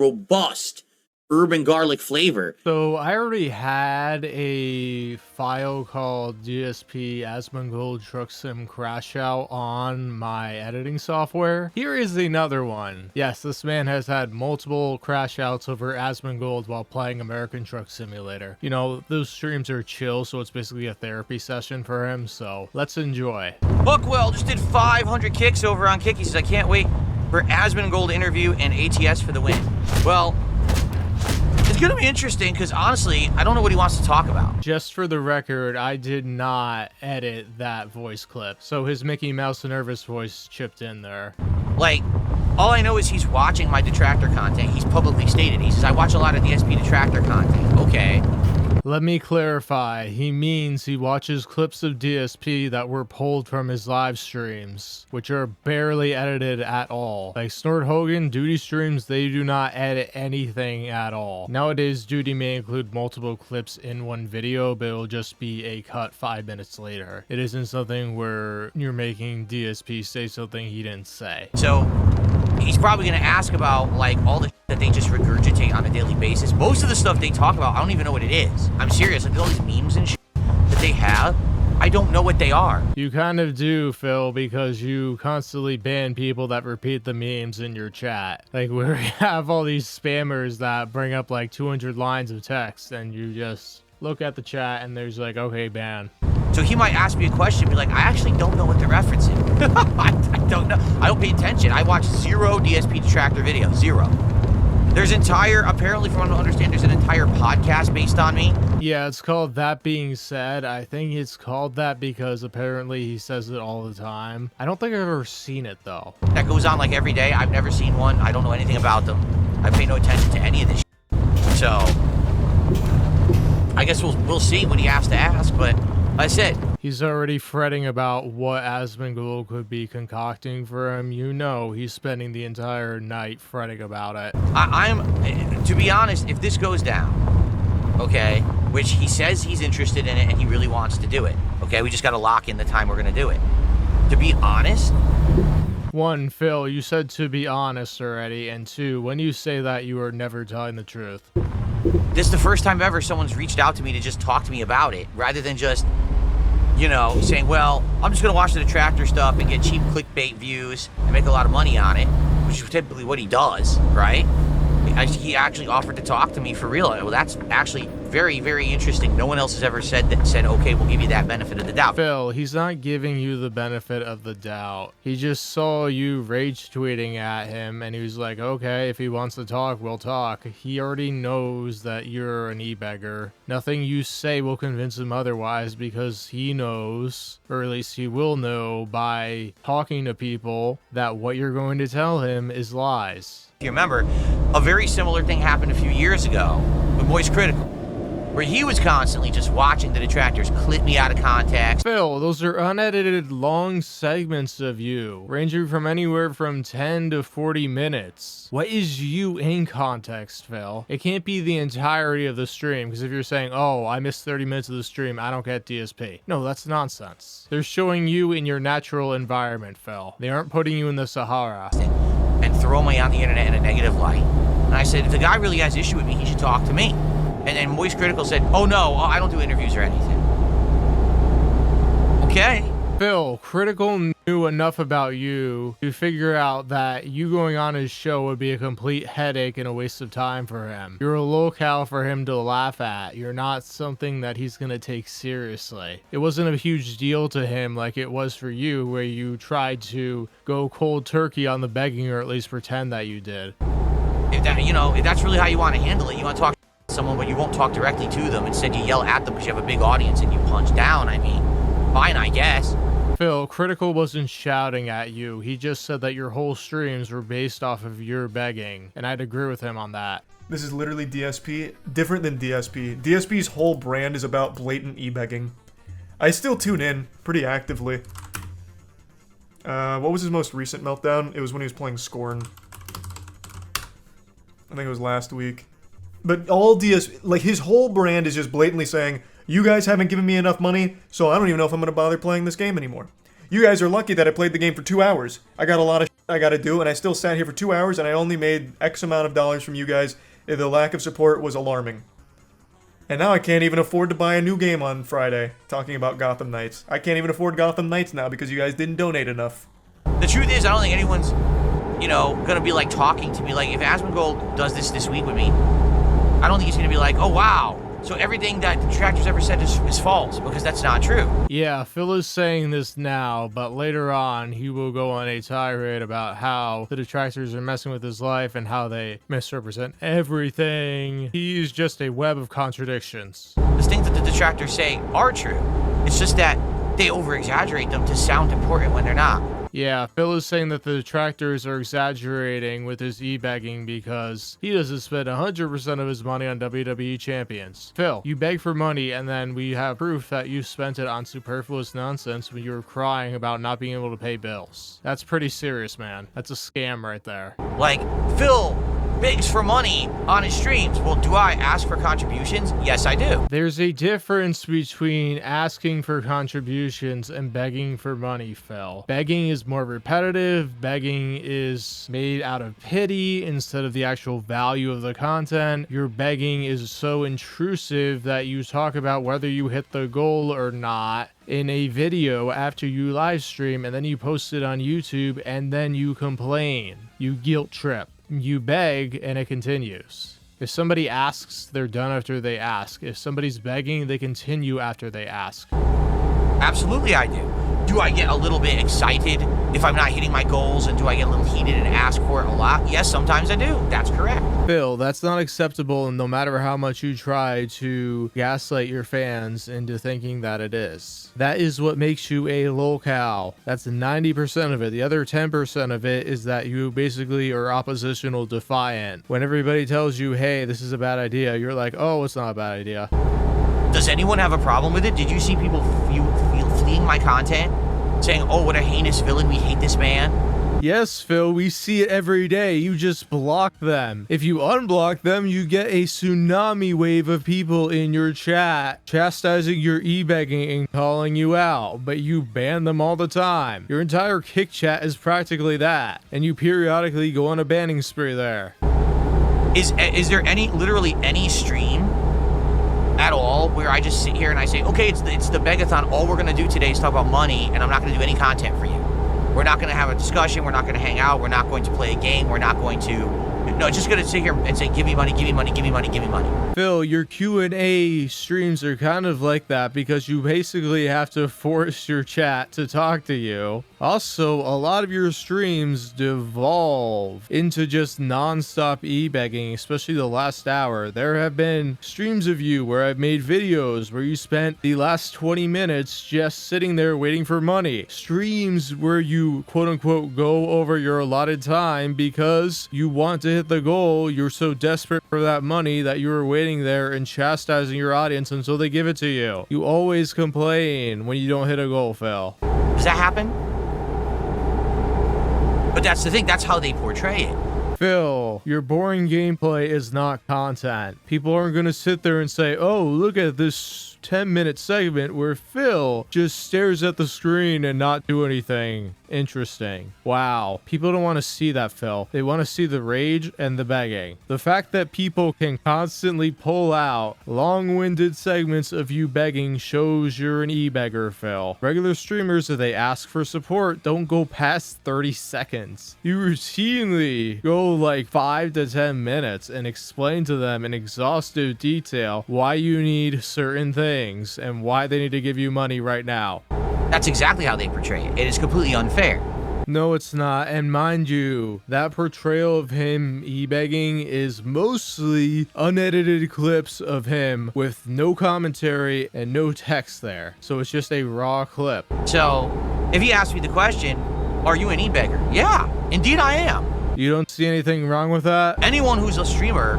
robust urban garlic flavor. So I already had a file called DSP Asmongold Truck Sim Crash Out on my editing software. Here is another one. Yes, this man has had multiple crash outs over Asmongold while playing American Truck Simulator. You know, those streams are chill, so it's basically a therapy session for him, so let's enjoy. Bookwell just did 500 kicks over on Kick. He says, I can't wait for Asmongold interview and ATS for the win. Well, it's gonna be interesting because honestly, I don't know what he wants to talk about. Just for the record, I did not edit that voice clip, so his Mickey Mouse nervous voice chipped in there. Like, all I know is he's watching my detractor content. He's publicly stated. He says, I watch a lot of DSP detractor content. Okay. Let me clarify, he means he watches clips of DSP that were pulled from his live streams, which are barely edited at all. Like Snort Hogan, Duty streams, they do not edit anything at all. Nowadays, Duty may include multiple clips in one video, but it'll just be a cut 5 minutes later. It isn't something where you're making DSP say something he didn't say. So, he's probably going to ask about, like, all the shit that they just regurgitate on a daily basis. Most of the stuff they talk about, I don't even know what it is. I'm serious. Like, all these memes and shit that they have, I don't know what they are. You kind of do, Phil, because you constantly ban people that repeat the memes in your chat. Like, where you have all these spammers that bring up, like, 200 lines of text, and you just look at the chat, and there's like, okay, ban. So he might ask me a question, be like, I actually don't know what they're referencing. I don't know. I don't pay attention. I watch 0 DSP detractor videos. 0. There's apparently from what I understand, there's an entire podcast based on me. Yeah, it's called That Being Said. I think it's called that because apparently he says it all the time. I don't think I've ever seen it, though. That goes on like every day. I've never seen one. I don't know anything about them. I pay no attention to any of this shit. So, I guess we'll see when he has to ask, but like I said, he's already fretting about what Asmongold could be concocting for him. You know he's spending the entire night fretting about it. I'm to be honest, if this goes down, okay, which he says he's interested in it and he really wants to do it, okay, we just got to lock in the time we're going to do it. To be honest, one, Phil, you said to be honest already, and two, when you say that, you are never telling the truth. This is the first time ever someone's reached out to me to just talk to me about it, rather than just, you know, saying, well, I'm just going to watch the detractor stuff and get cheap clickbait views and make a lot of money on it, which is typically what he does, right? He actually offered to talk to me for real. Well, that's actually very, very interesting. No one else has ever said, okay, we'll give you that benefit of the doubt. Phil, he's not giving you the benefit of the doubt. He just saw you rage tweeting at him and he was like, okay, if he wants to talk, we'll talk. He already knows that you're an eBeggar. Nothing you say will convince him otherwise because he knows, or at least he will know by talking to people, that what you're going to tell him is lies. If you remember, a very similar thing happened a few years ago with Moist Critical, where he was constantly just watching the detractors clip me out of context. Phil, those are unedited long segments of you, ranging from anywhere from 10 to 40 minutes. What is you in context, Phil? It can't be the entirety of the stream, because if you're saying, oh, I missed 30 minutes of the stream, I don't get DSP. No, that's nonsense. They're showing you in your natural environment, Phil. They aren't putting you in the Sahara. And throw me on the internet in a negative light. And I said, if the guy really has issue with me, he should talk to me. And then Moist Critical said, oh no, I don't do interviews or anything. Okay. Phil, Critical knew enough about you to figure out that you going on his show would be a complete headache and a waste of time for him. You're a locale for him to laugh at. You're not something that he's gonna take seriously. It wasn't a huge deal to him like it was for you, where you tried to go cold turkey on the begging, or at least pretend that you did. If that, you know, if that's really how you want to handle it, you want to talk to someone but you won't talk directly to them. Instead you yell at them because you have a big audience and you punch down. I mean, fine, I guess. Phil, Critical wasn't shouting at you. He just said that your whole streams were based off of your begging, and I'd agree with him on that. This is literally DSP, different than DSP. DSP's whole brand is about blatant eBegging. I still tune in pretty actively. What was his most recent meltdown? It was when he was playing Scorn. I think it was last week. But all like his whole brand is just blatantly saying, you guys haven't given me enough money, so I don't even know if I'm going to bother playing this game anymore. You guys are lucky that I played the game for 2 hours. I got a lot of shit I gotta do, and I still sat here for 2 hours, and I only made X amount of dollars from you guys. The lack of support was alarming. And now I can't even afford to buy a new game on Friday, talking about Gotham Knights. I can't even afford Gotham Knights now because you guys didn't donate enough. The truth is, I don't think anyone's, you know, gonna be like talking to me. Like, if Asmongold does this week with me, I don't think he's gonna be like, oh wow, so everything that detractors ever said is false, because that's not true. Yeah, Phil is saying this now, but later on he will go on a tirade about how the detractors are messing with his life and how they misrepresent everything. He's just a web of contradictions. The things that the detractors say are true. It's just that they over-exaggerate them to sound important when they're not. Yeah, Phil is saying that the detractors are exaggerating with his e-begging because he doesn't spend 100% of his money on WWE champions. Phil, you beg for money and then we have proof that you spent it on superfluous nonsense when you were crying about not being able to pay bills. That's pretty serious, man. That's a scam right there. Like, Phil begs for money on his streams. Well, do I ask for contributions? Yes, I do. There's a difference between asking for contributions and begging for money, Phil. Begging is more repetitive. Begging is made out of pity instead of the actual value of the content. Your begging is so intrusive that you talk about whether you hit the goal or not in a video after you live stream, and then you post it on YouTube, and then you complain. You guilt trip. You beg, and it continues. If somebody asks, they're done after they ask. If somebody's begging, they continue after they ask. Absolutely I do. Do I get a little bit excited if I'm not hitting my goals, and do I get a little heated and ask for it a lot? Yes, sometimes I do. That's correct. Phil, that's not acceptable, no matter how much you try to gaslight your fans into thinking that it is. That is what makes you a lolcow. That's 90% of it. The other 10% of it is that you basically are oppositional defiant. When everybody tells you, hey, this is a bad idea, you're like, oh, it's not a bad idea. Does anyone have a problem with it? Did you see people fleeing my content? Saying, oh, what a heinous villain, we hate this man? Yes, Phil, we see it every day. You just block them. If you unblock them, you get a tsunami wave of people in your chat chastising your e-begging and calling you out, but you ban them all the time. Your entire kick chat is practically that, and you periodically go on a banning spree there. Is there literally any stream at all where I just sit here and I say, okay, it's the begathon, all we're gonna do today is talk about money, and I'm not gonna do any content for you. We're not gonna have a discussion, we're not gonna hang out, we're not going to play a game, we're not going to, no, it's just gonna sit here and say, give me money, give me money, give me money, give me money. Phil, your Q&A streams are kind of like that because you basically have to force your chat to talk to you. Also, a lot of your streams devolve into just non-stop e-begging, especially the last hour. There have been streams of you where I've made videos where you spent the last 20 minutes just sitting there waiting for money. Streams where you quote-unquote go over your allotted time because you want to hit the goal. You're so desperate for that money that you were waiting there and chastising your audience until they give it to you. You always complain when you don't hit a goal, Phil. Does that happen? But that's the thing, that's how they portray it. Phil, your boring gameplay is not content. People aren't going to sit there and say, oh, look at this 10-minute segment where Phil just stares at the screen and not do anything interesting. Wow. People don't want to see that, Phil. They want to see the rage and the begging. The fact that people can constantly pull out long-winded segments of you begging shows you're an e-beggar, Phil. Regular streamers, if they ask for support, don't go past 30 seconds. You routinely go like 5 to 10 minutes and explain to them in exhaustive detail why you need certain things and why they need to give you money right now. That's exactly how they portray it. It is completely unfair. No, it's not. And mind you, that portrayal of him e-begging is mostly unedited clips of him with no commentary and no text there. So it's just a raw clip. So if he asked me the question, are you an e-beggar? Yeah, indeed I am. You don't see anything wrong with that? Anyone who's a streamer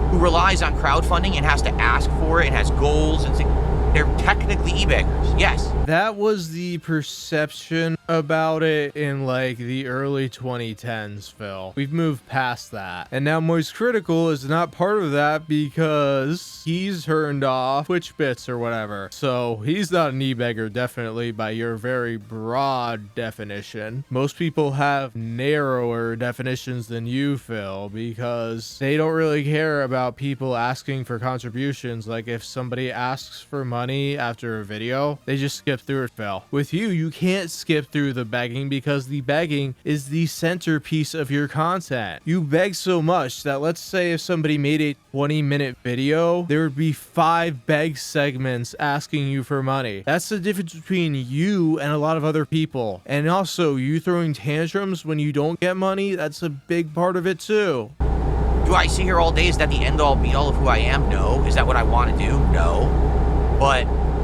who relies on crowdfunding and has to ask for it and has goals and things, they're technically e-beggars, yes. That was the perception about it in like the early 2010s, Phil. We've moved past that. And now Moist Critical is not part of that because he's turned off Twitch bits or whatever. So he's not an e-beggar, definitely, by your very broad definition. Most people have narrower definitions than you, Phil, because they don't really care about people asking for contributions. Like if somebody asks for money after a video, they just skip through it, Phil. With you, you can't skip through the begging because the begging is the centerpiece of your content. You beg so much that, let's say if somebody made a 20-minute video, there would be 5 beg segments asking you for money. That's the difference between you and a lot of other people. And also, you throwing tantrums when you don't get money, that's a big part of it too. Do I sit here all day? Is that the end-all be-all of who I am? No. Is that what I want to do? No. But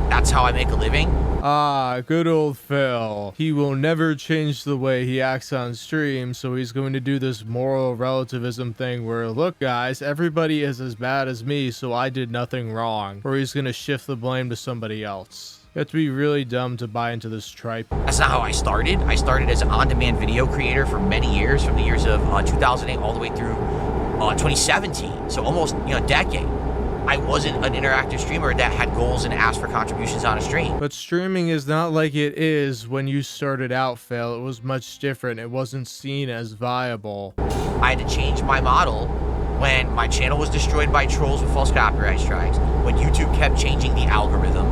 that's how I make a living. Ah, good old Phil. He will never change the way he acts on stream, so he's going to do this moral relativism thing where, look guys, everybody is as bad as me, so I did nothing wrong. Or he's going to shift the blame to somebody else. You have to be really dumb to buy into this tripe. That's not how I started. I started as an on-demand video creator for many years, from the years of 2008 all the way through 2017. So almost, a decade. I wasn't an interactive streamer that had goals and asked for contributions on a stream. But streaming is not like it is when you started out, Phil. It was much different. It wasn't seen as viable. I had to change my model when my channel was destroyed by trolls with false copyright strikes, when YouTube kept changing the algorithm.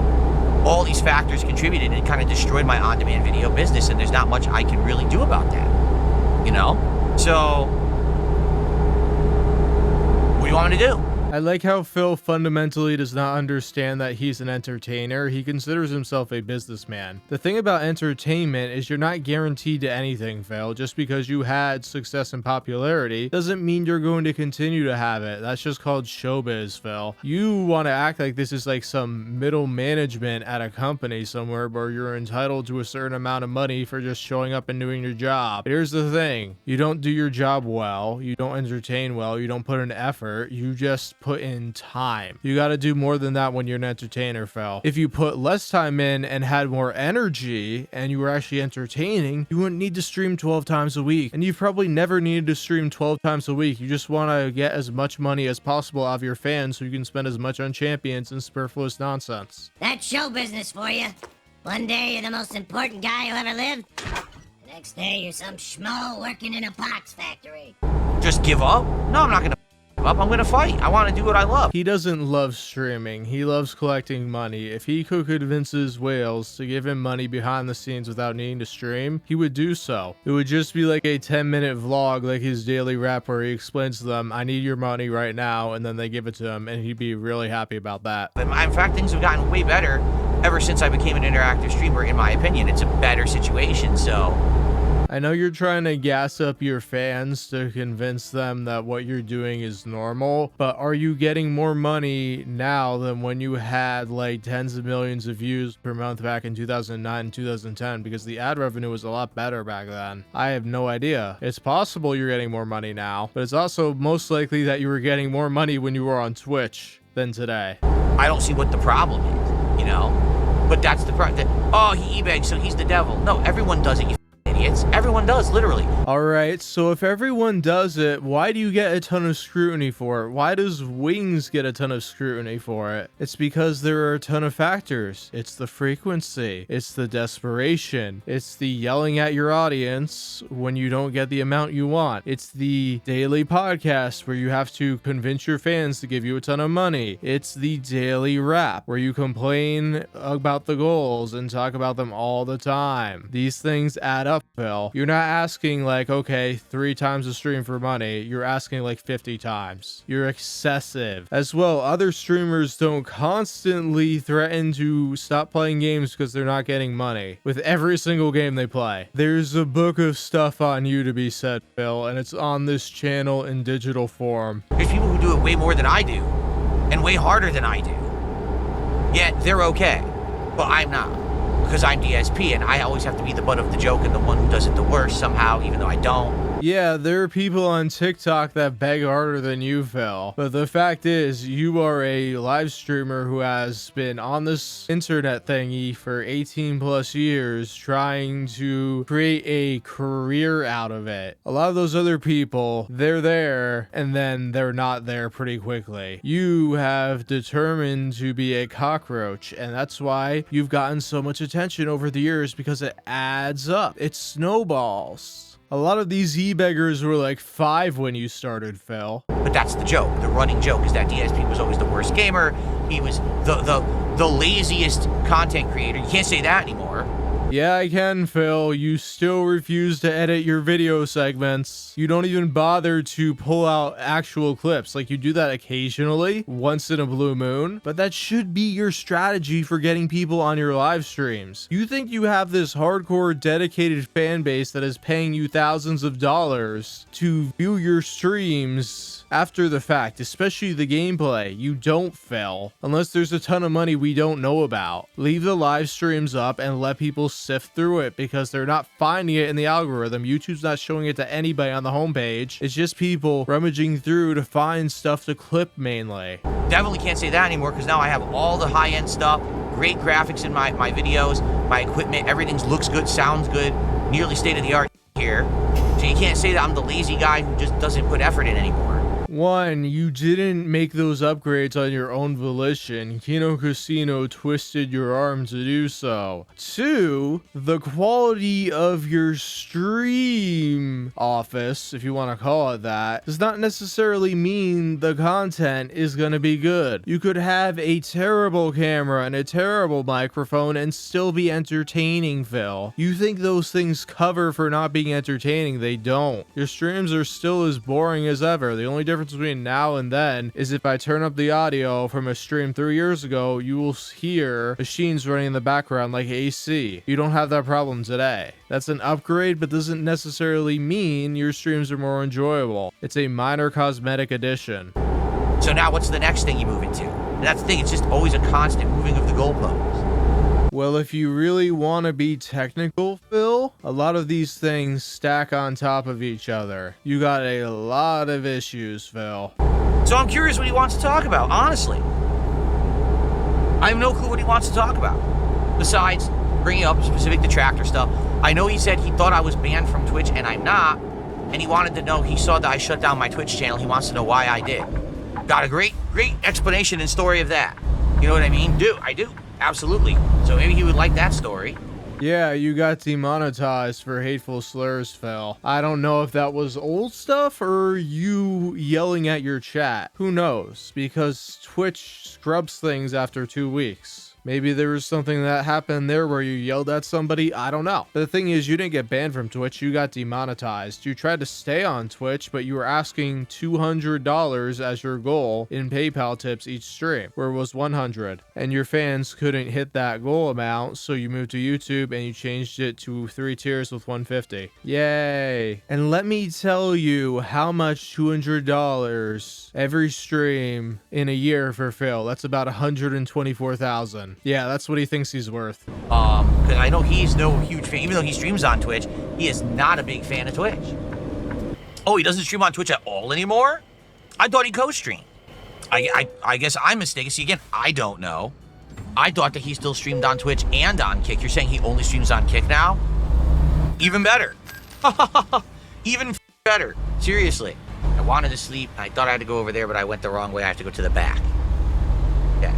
All these factors contributed and kind of destroyed my on-demand video business, and there's not much I can really do about that, So, what do you want me to do? I like how Phil fundamentally does not understand that he's an entertainer. He considers himself a businessman. The thing about entertainment is you're not guaranteed to anything, Phil. Just because you had success and popularity doesn't mean you're going to continue to have it. That's just called showbiz, Phil. You want to act like this is like some middle management at a company somewhere where you're entitled to a certain amount of money for just showing up and doing your job. But here's the thing. You don't do your job well. You don't entertain well. You don't put in effort. You just put in time. You got to do more than that when you're an entertainer, Phil. If you put less time in and had more energy and you were actually entertaining, you wouldn't need to stream 12 times a week. And you've probably never needed to stream 12 times a week. You just want to get as much money as possible out of your fans so you can spend as much on champions and superfluous nonsense. That's show business for you. One day you're the most important guy who ever lived. The next day you're some schmo working in a box factory. Just give up? No, I'm not going to up. I'm gonna fight. I want to do what I love. He doesn't love streaming. He loves collecting money. If he could convince his whales to give him money behind the scenes without needing to stream, he would do so. It would just be like a 10-minute vlog, like his daily rap, where he explains to them, I need your money right now, and then they give it to him, and he'd be really happy about that. In fact, things have gotten way better ever since I became an interactive streamer, in my opinion. It's a better situation, so... I know you're trying to gas up your fans to convince them that what you're doing is normal, but are you getting more money now than when you had like tens of millions of views per month back in 2009 and 2010? Because the ad revenue was a lot better back then. I have no idea. It's possible you're getting more money now, but it's also most likely that you were getting more money when you were on Twitch than today. I don't see what the problem is, But that's the problem. Oh, he e-begs, so he's the devil. No, everyone does it, you idiots. Everyone does, literally. Alright, so if everyone does it, why do you get a ton of scrutiny for it? Why does Wings get a ton of scrutiny for it? It's because there are a ton of factors. It's the frequency. It's the desperation. It's the yelling at your audience when you don't get the amount you want. It's the daily podcast where you have to convince your fans to give you a ton of money. It's the daily rap where you complain about the goals and talk about them all the time. These things add up, Phil. You're not asking like, okay, 3 times a stream for money. You're asking like 50 times. You're excessive. As well, other streamers don't constantly threaten to stop playing games because they're not getting money with every single game they play. There's a book of stuff on you to be said, Phil, and it's on this channel in digital form. There's people who do it way more than I do and way harder than I do. Yet they're okay, but I'm not. Because I'm DSP and I always have to be the butt of the joke and the one who does it the worst somehow, even though I don't. Yeah, there are people on TikTok that beg harder than you, Phil. But the fact is, you are a live streamer who has been on this internet thingy for 18 plus years trying to create a career out of it. A lot of those other people, they're there and then they're not there pretty quickly. You have determined to be a cockroach, and that's why you've gotten so much attention over the years, because it adds up. It snowballs. A lot of these e-beggars were like 5 when you started, Phil. But that's the joke. The running joke is that DSP was always the worst gamer. He was the laziest content creator. You can't say that anymore. Yeah, I can, Phil. You still refuse to edit your video segments. You don't even bother to pull out actual clips. Like, you do that occasionally, once in a blue moon, but that should be your strategy for getting people on your live streams. You think you have this hardcore dedicated fan base that is paying you thousands of dollars to view your streams after the fact, especially the gameplay. You don't, Phil. Unless there's a ton of money we don't know about. Leave the live streams up and let people sift through it, because they're not finding it in the algorithm. YouTube's not showing it to anybody on the homepage. It's just people rummaging through to find stuff to clip mainly. Definitely can't say that anymore, because now I have all the high-end stuff, great graphics in my videos, my equipment, everything looks good, sounds good, nearly state-of-the-art here. So you can't say that I'm the lazy guy who just doesn't put effort in anymore. 1, you didn't make those upgrades on your own volition. Kino Casino twisted your arm to do so. 2, the quality of your stream office, if you want to call it that, does not necessarily mean the content is going to be good. You could have a terrible camera and a terrible microphone and still be entertaining, Phil. You think those things cover for not being entertaining? They don't. Your streams are still as boring as ever. The only difference between now and then is if I turn up the audio from a stream 3 years ago, you will hear machines running in the background like AC. You don't have that problem today. That's an upgrade, but doesn't necessarily mean your streams are more enjoyable. It's a minor cosmetic addition. So now what's the next thing you move into? And that's the thing, it's just always a constant moving of the goalposts. Well, if you really want to be technical, Phil, a lot of these things stack on top of each other. You got a lot of issues, Phil. So I'm curious what he wants to talk about, honestly. I have no clue what he wants to talk about, besides bringing up specific detractor stuff. I know he said he thought I was banned from Twitch, and I'm not, and he wanted to know, he saw that I shut down my Twitch channel. He wants to know why I did. Got a great explanation and story of that. You know what I mean? I do. Absolutely. So maybe he would like that story. Yeah, you got demonetized for hateful slurs, Phil. I don't know if that was old stuff or you yelling at your chat. Who knows? Because Twitch scrubs things after 2 weeks. Maybe there was something that happened there where you yelled at somebody. I don't know. But the thing is, you didn't get banned from Twitch. You got demonetized. You tried to stay on Twitch, but you were asking $200 as your goal in PayPal tips each stream, where it was $100. And your fans couldn't hit that goal amount, so you moved to YouTube and you changed it to 3 tiers with $150. Yay. And let me tell you how much $200 every stream in a year for Phil. That's about $124,000. Yeah, that's what he thinks he's worth. Because I know he's no huge fan. Even though he streams on Twitch, he is not a big fan of Twitch. Oh, he doesn't stream on Twitch at all anymore? I thought he co-streamed. I guess I'm mistaken. See, again, I don't know. I thought that he still streamed on Twitch and on Kick. You're saying he only streams on Kick now? Even better. Even better. Seriously. I wanted to sleep. I thought I had to go over there, but I went the wrong way. I have to go to the back. Okay.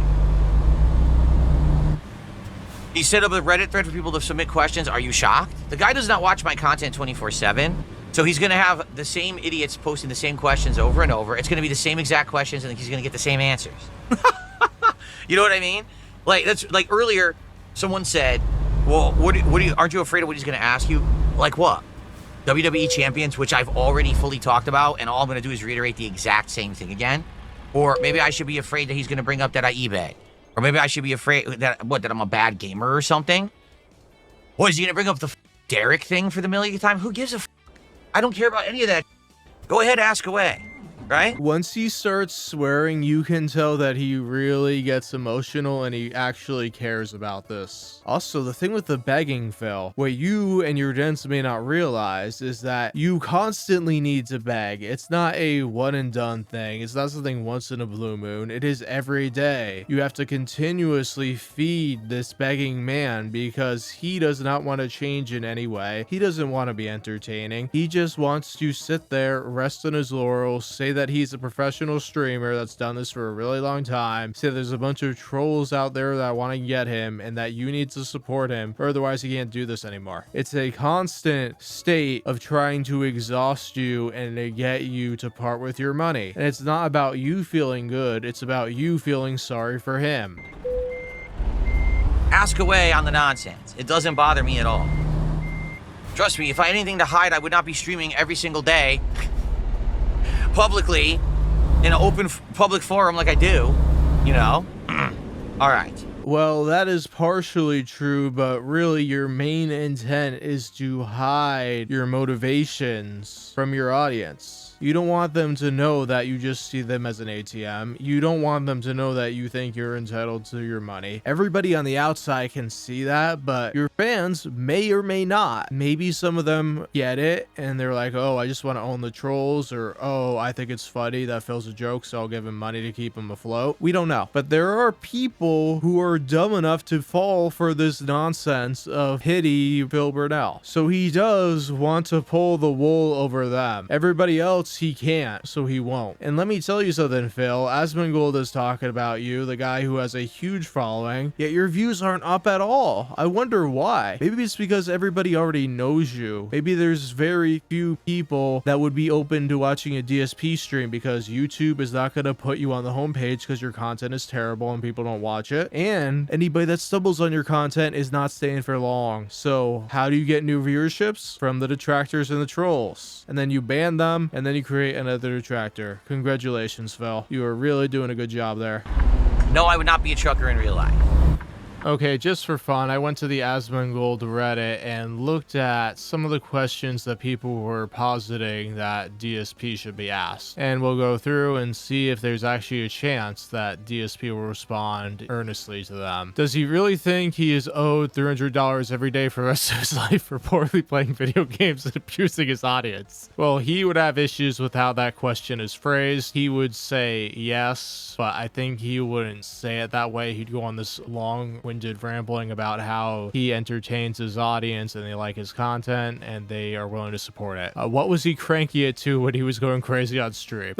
He set up a Reddit thread for people to submit questions. Are you shocked? The guy does not watch my content 24/7. So he's going to have the same idiots posting the same questions over and over. It's going to be the same exact questions, and he's going to get the same answers. You know what I mean? Like, that's like earlier, someone said, well, aren't you afraid of what he's going to ask you? Like what? WWE champions, which I've already fully talked about, and all I'm going to do is reiterate the exact same thing again. Or maybe I should be afraid that he's going to bring up that I eBay. Or maybe I should be afraid that I'm a bad gamer or something. What, is he going to bring up the Derek thing for the millionth time? Who gives a f? I don't care about any of that. Go ahead, ask away. right? Once he starts swearing, you can tell that he really gets emotional and he actually cares about this. Also, the thing with the begging, Phil, what you and your gents may not realize is that you constantly need to beg. It's not a one and done thing. It's not something once in a blue moon. It is every day. You have to continuously feed this begging man because he does not want to change in any way. He doesn't want to be entertaining. He just wants to sit there, rest on his laurels, say that he's a professional streamer that's done this for a really long time, say there's a bunch of trolls out there that want to get him and that you need to support him or otherwise he can't do this anymore. It's a constant state of trying to exhaust you and to get you to part with your money. And it's not about you feeling good, it's about you feeling sorry for him. Ask away on the nonsense. It doesn't bother me at all. Trust me, if I had anything to hide, I would not be streaming every single day publicly in an open public forum like I do, you know? All right. Well, that is partially true, but really your main intent is to hide your motivations from your audience. You don't want them to know that you just see them as an ATM. You don't want them to know that you think you're entitled to your money. Everybody on the outside can see that, but your fans may or may not. Maybe some of them get it and they're like, oh, I just want to own the trolls, or oh, I think it's funny that Phil's a joke, so I'll give him money to keep him afloat. We don't know. But there are people who are dumb enough to fall for this nonsense of pity Phil Burnell. So he does want to pull the wool over them. Everybody else, he can't, so he won't. And let me tell you something, Phil. Asmongold is talking about you, the guy who has a huge following, yet your views aren't up at all. I wonder why. Maybe it's because everybody already knows you. Maybe there's very few people that would be open to watching a DSP stream because YouTube is not going to put you on the homepage because your content is terrible and people don't watch it. And anybody that stumbles on your content is not staying for long. So how do you get new viewerships? From the detractors and the trolls. And then you ban them and then you create another detractor. Congratulations, Phil. You are really doing a good job there. No, I would not be a trucker in real life. Okay, just for fun, I went to the Asmongold Reddit and looked at some of the questions that people were positing that DSP should be asked. And we'll go through and see if there's actually a chance that DSP will respond earnestly to them. Does he really think he is owed $300 every day for the rest of his life for poorly playing video games and abusing his audience? Well, he would have issues with how that question is phrased. He would say yes, but I think he wouldn't say it that way. He'd go on this long-winded rambling about how he entertains his audience and they like his content and they are willing to support it. What was he cranky it to when he was going crazy on stream?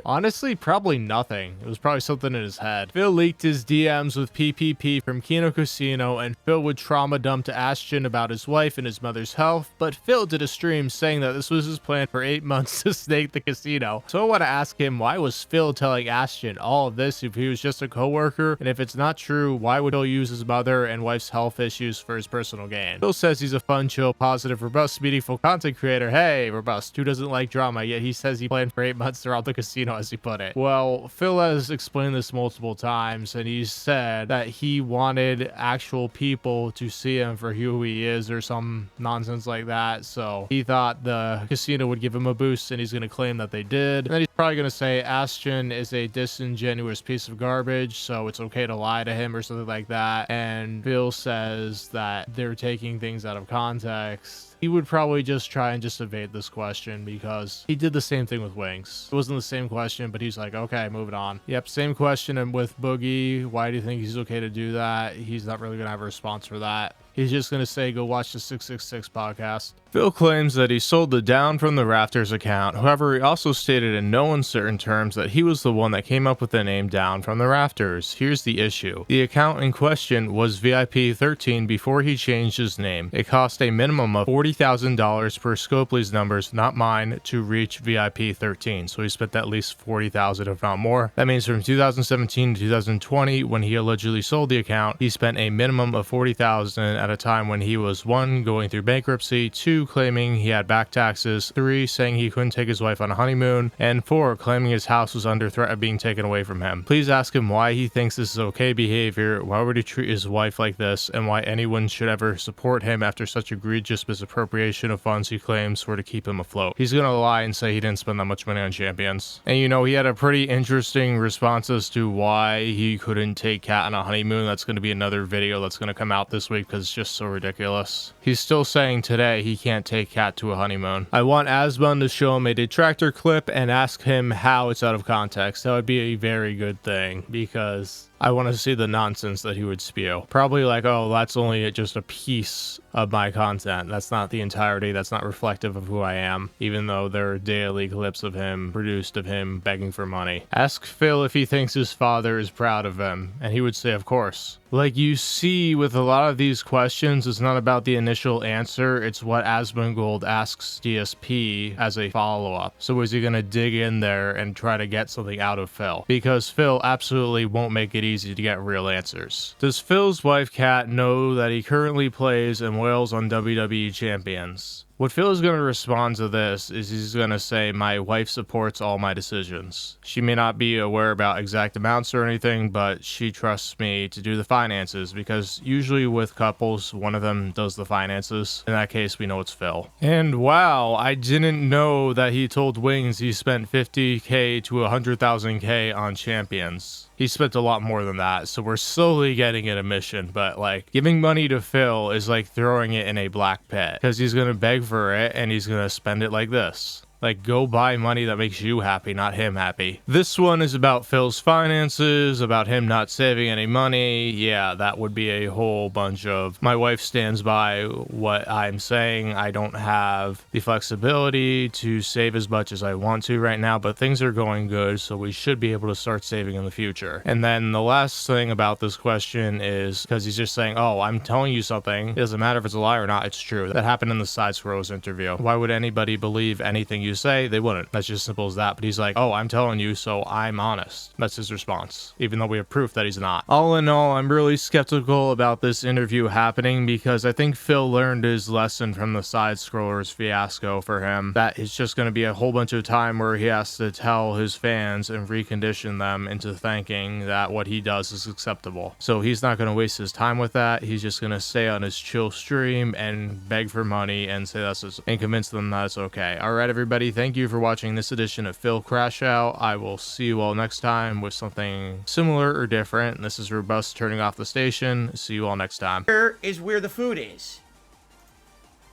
Honestly, probably nothing. It was probably something in his head. Phil leaked his DMs with PPP from Kino Casino, and Phil would trauma dump to Ashton about his wife and his mother's health, but Phil did a stream saying that this was his plan for 8 months to snake the casino. So I want to ask him, why was Phil telling Ashton all of this if he was just a coworker? And if it's not true, why would Phil use his mother and wife's health issues for his personal gain? Phil says he's a fun, chill, positive, robust, meaningful content creator. Hey, robust, who doesn't like drama? Yet he says he planned for 8 months to rob the casino, as he put it. Well, Phil has explained this multiple times, and he said that he wanted actual people to see him for who he is or some nonsense like that. So he thought the casino would give him a boost, and he's going to claim that they did. And then he's probably going to say Ashton is a disingenuous piece of garbage, so it's okay to lie to him or something like that. And Phil says that they're taking things out of context. He would probably just try and just evade this question because he did the same thing with Wings. It wasn't the same question, but he's like, okay, moving on. Yep, same question. And with Boogie, why do you think he's okay to do that? He's not really going to have a response for that. He's just going to say, go watch the 666 podcast. Phil claims that he sold the Down from the Rafters account. However, he also stated in no uncertain terms that he was the one that came up with the name Down from the Rafters. Here's the issue. The account in question was VIP13 before he changed his name. It cost a minimum of $40,000 per Scopely's numbers, not mine, to reach VIP13. So he spent at least $40,000, if not more. That means from 2017 to 2020, when he allegedly sold the account, he spent a minimum of $40,000 at a time when he was 1, going through bankruptcy, 2, claiming he had back taxes, 3, saying he couldn't take his wife on a honeymoon, and 4, claiming his house was under threat of being taken away from him. Please ask him why he thinks this is okay behavior, why would he treat his wife like this, and why anyone should ever support him after such egregious misappropriation appropriation of funds he claims were to keep him afloat. He's gonna lie and say he didn't spend that much money on champions. And you know, he had a pretty interesting response as to why he couldn't take Kat on a honeymoon. That's gonna be another video that's gonna come out this week because it's just so ridiculous. He's still saying today he can't take Kat to a honeymoon. I want Asmongold to show him a detractor clip and ask him how it's out of context. That would be a very good thing because I want to see the nonsense that he would spew. Probably like, oh, that's only just a piece of my content. That's not the entirety. That's not reflective of who I am, even though there are daily clips of him produced of him begging for money. Ask Phil if he thinks his father is proud of him, and he would say, of course. Like you see with a lot of these questions, it's not about the initial answer, it's what Asmongold asks DSP as a follow-up. So is he going to dig in there and try to get something out of Phil? Because Phil absolutely won't make it easy to get real answers. Does Phil's wife Kat know that he currently plays and wails on WWE champions? What Phil is going to respond to this is he's going to say, my wife supports all my decisions. She may not be aware about exact amounts or anything, but she trusts me to do the finances because usually with couples, one of them does the finances. In that case, we know it's Phil. And wow, I didn't know that he told Wings he spent 50K to 100,000K on champions. He spent a lot more than that, so we're slowly getting an admission, but like giving money to Phil is like throwing it in a black pit because he's going to beg for it and he's going to spend it like this. Like, go buy money that makes you happy, not him happy. This one is about Phil's finances, about him not saving any money. Yeah, that would be a whole bunch of, my wife stands by what I'm saying. I don't have the flexibility to save as much as I want to right now, but things are going good, so we should be able to start saving in the future. And then the last thing about this question is, because he's just saying, oh, I'm telling you something. It doesn't matter if it's a lie or not, it's true. That happened in the Side Scrolls interview. Why would anybody believe anything you say? They wouldn't. That's just simple as that. But he's like, oh, I'm telling you, so I'm honest. That's his response, even though we have proof that he's not. All in all, I'm really skeptical about this interview happening because I think Phil learned his lesson from the Side Scrollers fiasco for him, that it's just going to be a whole bunch of time where he has to tell his fans and recondition them into thinking that what he does is acceptable. So he's not going to waste his time with that. He's just going to stay on his chill stream and beg for money and say that's just, and convince them that it's okay. All right, everybody, thank you for watching this edition of Phil Crash Out. I will see you all next time with something similar or different. This is Robust turning off the station. See you all next time. Here is where the food is.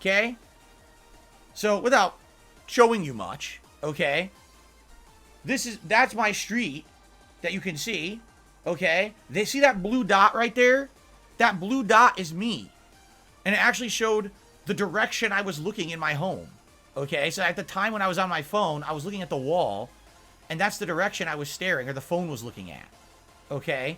Okay? So, without showing you much, okay? That's my street that you can see, okay? They see that blue dot right there? That blue dot is me. And it actually showed the direction I was looking in my home. Okay, so at the time when I was on my phone, I was looking at the wall, and that's the direction I was staring, or the phone was looking at. Okay?